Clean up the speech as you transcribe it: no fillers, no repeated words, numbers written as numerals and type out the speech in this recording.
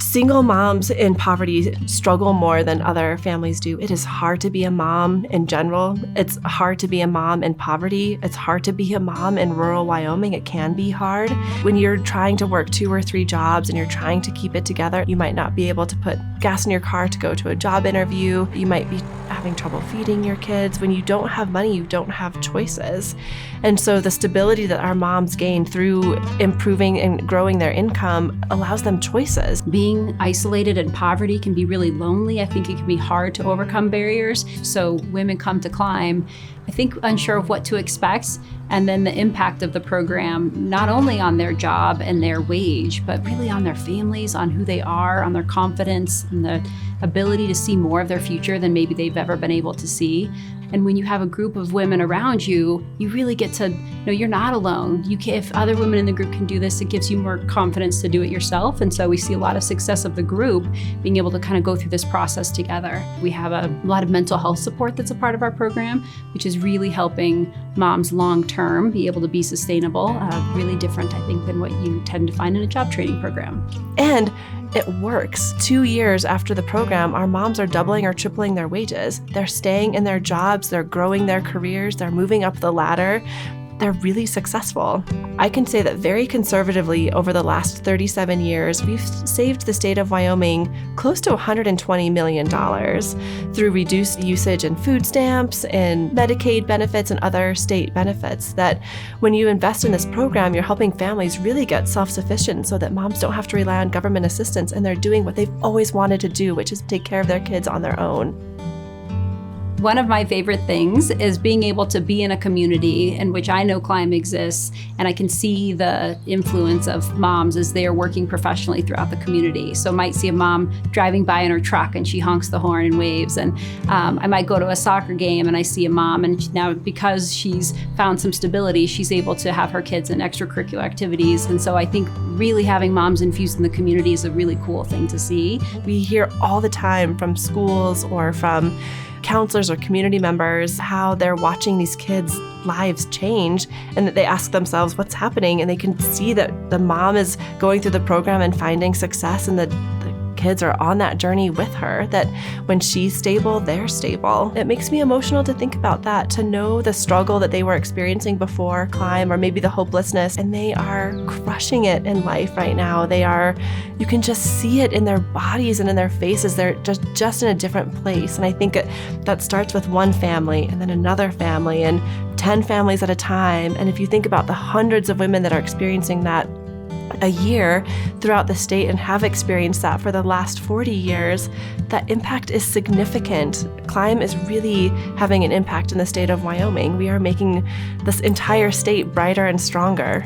Single moms in poverty struggle more than other families do. It is hard to be a mom in general. It's hard to be a mom in poverty. It's hard to be a mom in rural Wyoming. It can be hard. When you're trying to work 2 or 3 jobs and you're trying to keep it together, you might not be able to put gas in your car to go to a job interview. You might be having trouble feeding your kids. When you don't have money, you don't have choices. And so the stability that our moms gain through improving and growing their income allows them choices. Being isolated in poverty can be really lonely. I think it can be hard to overcome barriers. So women come to Climb, I think, unsure of what to expect, and then the impact of the program, not only on their job and their wage, but really on their families, on who they are, on their confidence, and the ability to see more of their future than maybe they've ever been able to see. And when you have a group of women around you, you really get to know you're not alone. If other women in the group can do this, it gives you more confidence to do it yourself. And so we see a lot of success of the group being able to kind of go through this process together. We have a lot of mental health support that's a part of our program, which is really helping moms long-term be able to be sustainable, really different, I think, than what you tend to find in a job training program. And it works. 2 years after the program, our moms are doubling or tripling their wages. They're staying in their jobs, they're growing their careers, they're moving up the ladder. They're really successful. I can say that very conservatively over the last 37 years, we've saved the state of Wyoming close to $120 million through reduced usage in food stamps and Medicaid benefits and other state benefits. That when you invest in this program, you're helping families really get self-sufficient so that moms don't have to rely on government assistance and they're doing what they've always wanted to do, which is take care of their kids on their own. One of my favorite things is being able to be in a community in which I know Climb exists, and I can see the influence of moms as they are working professionally throughout the community. So I might see a mom driving by in her truck and she honks the horn and waves, and I might go to a soccer game and I see a mom, and now because she's found some stability, she's able to have her kids in extracurricular activities. And so I think really having moms infused in the community is a really cool thing to see. We hear all the time from schools or from counselors or community members how they're watching these kids' lives change, and that they ask themselves what's happening, and they can see that the mom is going through the program and finding success, and the kids are on that journey with her, that when she's stable, they're stable. It makes me emotional to think about that, to know the struggle that they were experiencing before Climb, or maybe the hopelessness, and they are crushing it in life right now. You can just see it in their bodies and in their faces. They're just in a different place. And I think that starts with one family and then another family and 10 families at a time. And if you think about the hundreds of women that are experiencing that a year throughout the state and have experienced that for the last 40 years, that impact is significant. Climb is really having an impact in the state of Wyoming. We are making this entire state brighter and stronger.